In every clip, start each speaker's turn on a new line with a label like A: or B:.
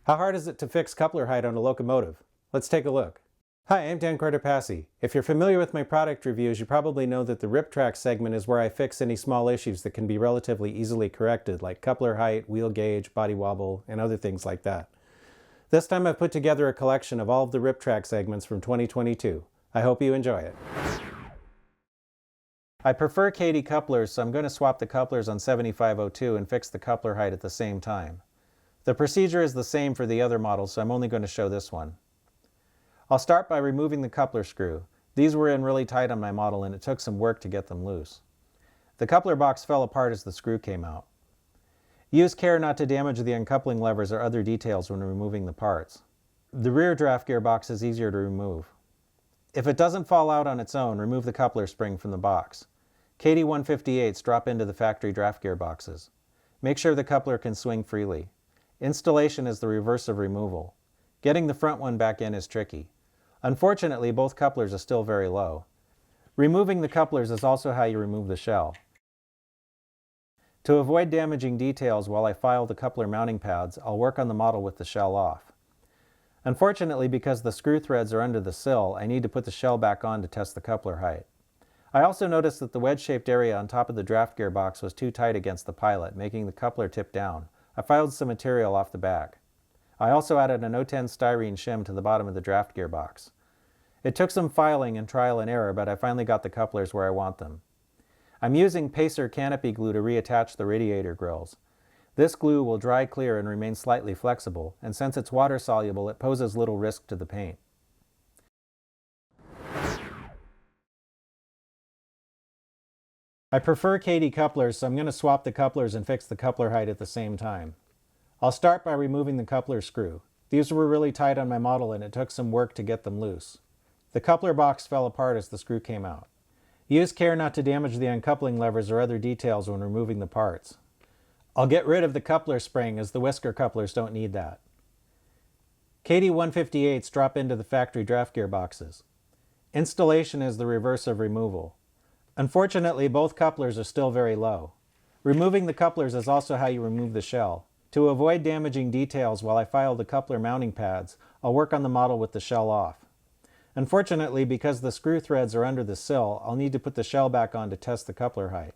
A: How hard is it to fix coupler height on a locomotive? Let's take a look. Hi, I'm Dan Cortopassi. If you're familiar with my product reviews, you probably know that the rip track segment is where I fix any small issues that can be relatively easily corrected, like coupler height, wheel gauge, body wobble, and other things like that. This time I've put together a collection of all of the rip track segments from 2022. I hope you enjoy it. I prefer Kato couplers, so I'm going to swap the couplers on 7502 and fix the coupler height at the same time. The procedure is the same for the other models, so I'm only going to show this one. I'll start by removing the coupler screw. These were in really tight on my model and it took some work to get them loose. The coupler box fell apart as the screw came out. Use care not to damage the uncoupling levers or other details when removing the parts. The rear draft gearbox is easier to remove. If it doesn't fall out on its own, remove the coupler spring from the box. Kato 158s drop into the factory draft gearboxes. Make sure the coupler can swing freely. Installation is the reverse of removal. Getting the front one back in is tricky. Unfortunately, both couplers are still very low. Removing the couplers is also how you remove the shell. To avoid damaging details while I file the coupler mounting pads, I'll work on the model with the shell off. Unfortunately, because the screw threads are under the sill, I need to put the shell back on to test the coupler height. I also noticed that the wedge-shaped area on top of the draft gearbox was too tight against the pilot, making the coupler tip down. I filed some material off the back. I also added an 010 styrene shim to the bottom of the draft gearbox. It took some filing and trial and error, but I finally got the couplers where I want them. I'm using Pacer canopy glue to reattach the radiator grills. This glue will dry clear and remain slightly flexible, and since it's water soluble, it poses little risk to the paint. I prefer Kato couplers, so I'm going to swap the couplers and fix the coupler height at the same time. I'll start by removing the coupler screw. These were really tight on my model and it took some work to get them loose. The coupler box fell apart as the screw came out. Use care not to damage the uncoupling levers or other details when removing the parts. I'll get rid of the coupler spring as the whisker couplers don't need that. Kato 158s drop into the factory draft gearboxes. Installation is the reverse of removal. Unfortunately, both couplers are still very low. Removing the couplers is also how you remove the shell. To avoid damaging details while I file the coupler mounting pads, I'll work on the model with the shell off. Unfortunately, because the screw threads are under the sill, I'll need to put the shell back on to test the coupler height.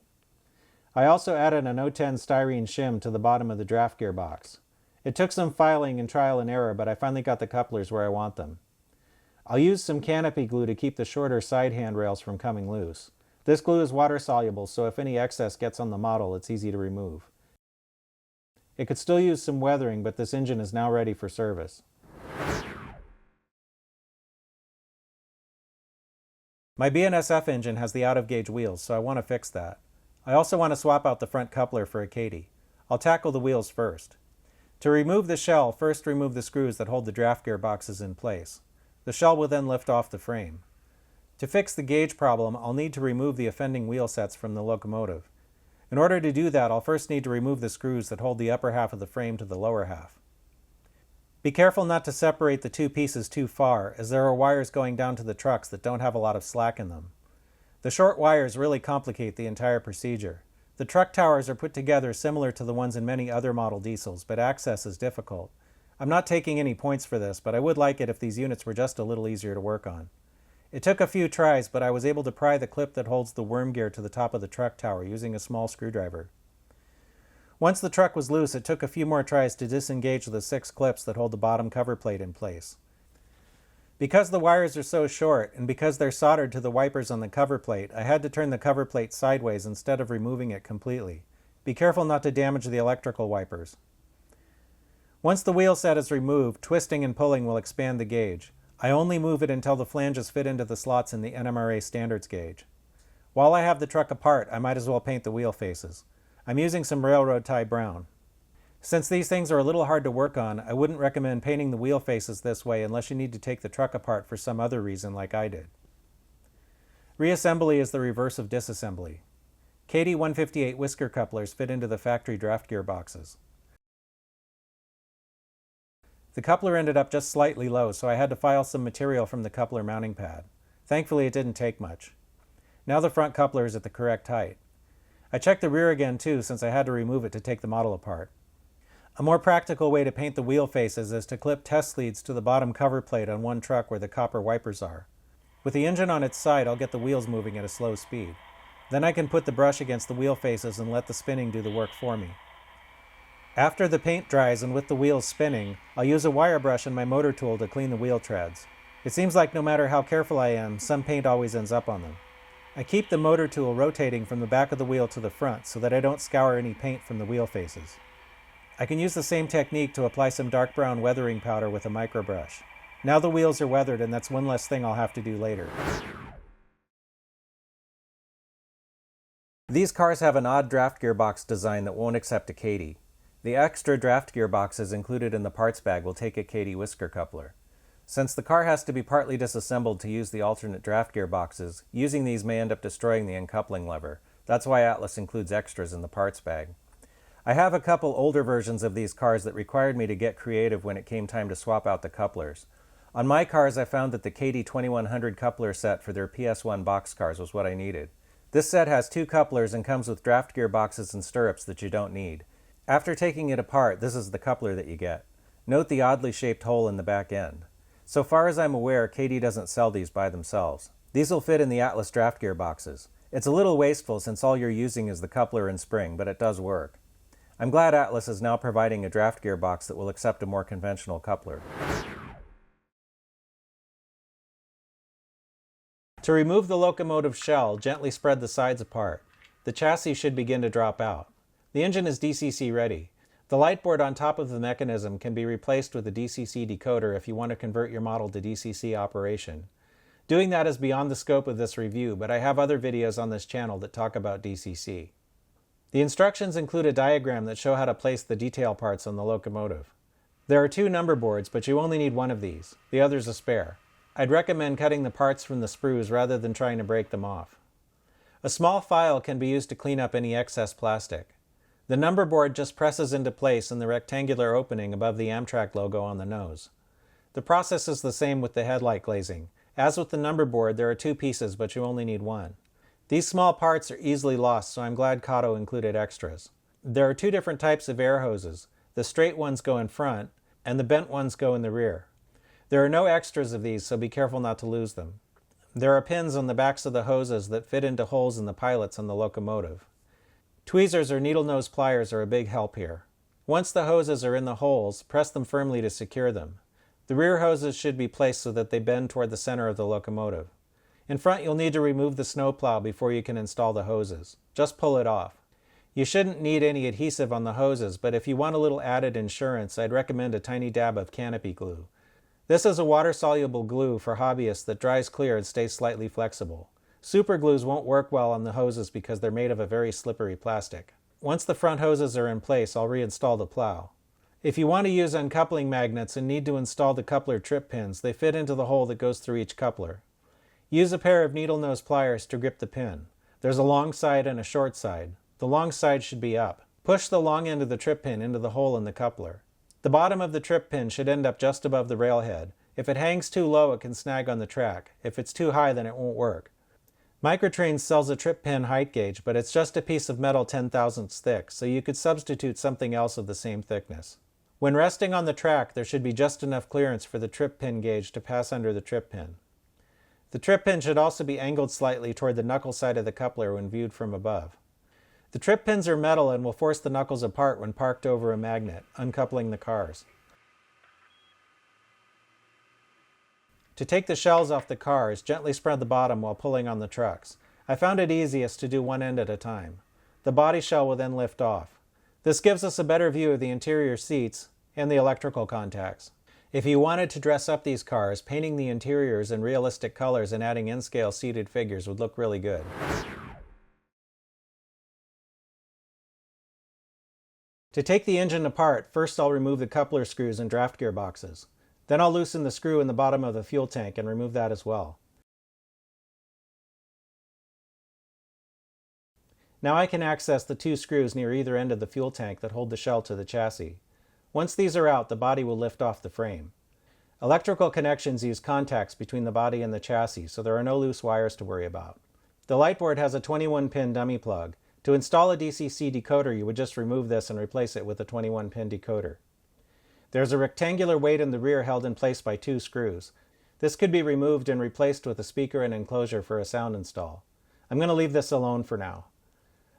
A: I also added an 010 styrene shim to the bottom of the draft gearbox. It took some filing and trial and error, but I finally got the couplers where I want them. I'll use some canopy glue to keep the shorter side handrails from coming loose. This glue is water soluble, so if any excess gets on the model, it's easy to remove. It could still use some weathering, but this engine is now ready for service. My BNSF engine has the out-of-gauge wheels, so I want to fix that. I also want to swap out the front coupler for a Kato. I'll tackle the wheels first. To remove the shell, first remove the screws that hold the draft gearboxes in place. The shell will then lift off the frame. To fix the gauge problem, I'll need to remove the offending wheel sets from the locomotive. In order to do that, I'll first need to remove the screws that hold the upper half of the frame to the lower half. Be careful not to separate the two pieces too far, as there are wires going down to the trucks that don't have a lot of slack in them. The short wires really complicate the entire procedure. The truck towers are put together similar to the ones in many other model diesels, but access is difficult. I'm not taking any points for this, but I would like it if these units were just a little easier to work on. It took a few tries, but I was able to pry the clip that holds the worm gear to the top of the truck tower using a small screwdriver. Once the truck was loose, it took a few more tries to disengage the 6 clips that hold the bottom cover plate in place. Because the wires are so short, and because they're soldered to the wipers on the cover plate, I had to turn the cover plate sideways instead of removing it completely. Be careful not to damage the electrical wipers. Once the wheel set is removed, twisting and pulling will expand the gauge. I only move it until the flanges fit into the slots in the NMRA standards gauge. While I have the truck apart, I might as well paint the wheel faces. I'm using some railroad tie brown. Since these things are a little hard to work on, I wouldn't recommend painting the wheel faces this way unless you need to take the truck apart for some other reason like I did. Reassembly is the reverse of disassembly. Kato 158 whisker couplers fit into the factory draft gearboxes. The coupler ended up just slightly low, so I had to file some material from the coupler mounting pad. Thankfully, it didn't take much. Now the front coupler is at the correct height. I checked the rear again too, since I had to remove it to take the model apart. A more practical way to paint the wheel faces is to clip test leads to the bottom cover plate on one truck where the copper wipers are. With the engine on its side, I'll get the wheels moving at a slow speed. Then I can put the brush against the wheel faces and let the spinning do the work for me. After the paint dries and with the wheels spinning, I'll use a wire brush and my motor tool to clean the wheel treads. It seems like no matter how careful I am, some paint always ends up on them. I keep the motor tool rotating from the back of the wheel to the front so that I don't scour any paint from the wheel faces. I can use the same technique to apply some dark brown weathering powder with a micro brush. Now the wheels are weathered, and that's one less thing I'll have to do later. These cars have an odd draft gearbox design that won't accept a Katy. The extra draft gearboxes included in the parts bag will take a Katy whisker coupler. Since the car has to be partly disassembled to use the alternate draft gearboxes, using these may end up destroying the uncoupling lever. That's why Atlas includes extras in the parts bag. I have a couple older versions of these cars that required me to get creative when it came time to swap out the couplers. On my cars, I found that the Katy 2100 coupler set for their PS1 boxcars was what I needed. This set has 2 couplers and comes with draft gearboxes and stirrups that you don't need. After taking it apart, this is the coupler that you get. Note the oddly shaped hole in the back end. So far as I'm aware, Katy doesn't sell these by themselves. These will fit in the Atlas draft gearboxes. It's a little wasteful since all you're using is the coupler and spring, but it does work. I'm glad Atlas is now providing a draft gearbox that will accept a more conventional coupler. To remove the locomotive shell, gently spread the sides apart. The chassis should begin to drop out. The engine is DCC ready. The light board on top of the mechanism can be replaced with a DCC decoder if you want to convert your model to DCC operation. Doing that is beyond the scope of this review, but I have other videos on this channel that talk about DCC. The instructions include a diagram that show how to place the detail parts on the locomotive. There are 2 number boards, but you only need one of these. The other's a spare. I'd recommend cutting the parts from the sprues rather than trying to break them off. A small file can be used to clean up any excess plastic. The number board just presses into place in the rectangular opening above the Amtrak logo on the nose. The process is the same with the headlight glazing. As with the number board, there are 2 pieces, but you only need one. These small parts are easily lost, so I'm glad Kato included extras. There are 2 different types of air hoses. The straight ones go in front, and the bent ones go in the rear. There are no extras of these, so be careful not to lose them. There are pins on the backs of the hoses that fit into holes in the pilots on the locomotive. Tweezers or needle nose pliers are a big help here. Once the hoses are in the holes, press them firmly to secure them. The rear hoses should be placed so that they bend toward the center of the locomotive. In front, you'll need to remove the snowplow before you can install the hoses. Just pull it off. You shouldn't need any adhesive on the hoses, but if you want a little added insurance, I'd recommend a tiny dab of canopy glue. This is a water-soluble glue for hobbyists that dries clear and stays slightly flexible. Super glues won't work well on the hoses because they're made of a very slippery plastic. Once the front hoses are in place, I'll reinstall the plow. If you want to use uncoupling magnets and need to install the coupler trip pins, they fit into the hole that goes through each coupler. Use a pair of needle nose pliers to grip the pin. There's a long side and a short side. The long side should be up. Push the long end of the trip pin into the hole in the coupler. The bottom of the trip pin should end up just above the railhead. If it hangs too low, it can snag on the track. If it's too high, then it won't work. Microtrains sells a trip pin height gauge, but it's just a piece of metal 10/1000ths thick, so you could substitute something else of the same thickness. When resting on the track, there should be just enough clearance for the trip pin gauge to pass under the trip pin. The trip pin should also be angled slightly toward the knuckle side of the coupler when viewed from above. The trip pins are metal and will force the knuckles apart when parked over a magnet, uncoupling the cars. To take the shells off the cars, gently spread the bottom while pulling on the trucks. I found it easiest to do one end at a time. The body shell will then lift off. This gives us a better view of the interior seats and the electrical contacts. If you wanted to dress up these cars, painting the interiors in realistic colors and adding N-scale seated figures would look really good. To take the engine apart, first I'll remove the coupler screws and draft gearboxes. Then I'll loosen the screw in the bottom of the fuel tank and remove that as well. Now I can access the 2 screws near either end of the fuel tank that hold the shell to the chassis. Once these are out, the body will lift off the frame. Electrical connections use contacts between the body and the chassis, so there are no loose wires to worry about. The light board has a 21-pin dummy plug. To install a DCC decoder, you would just remove this and replace it with a 21-pin decoder. There's a rectangular weight in the rear held in place by 2 screws. This could be removed and replaced with a speaker and enclosure for a sound install. I'm going to leave this alone for now.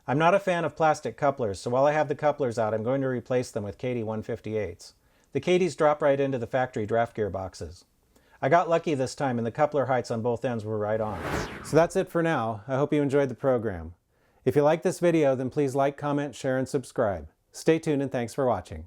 A: I'm not a fan of plastic couplers, so while I have the couplers out, I'm going to replace them with Kato 158s. The Katos drop right into the factory draft gear boxes. I got lucky this time and the coupler heights on both ends were right on. So that's it for now. I hope you enjoyed the program. If you like this video, then please like, comment, share, and subscribe. Stay tuned and thanks for watching.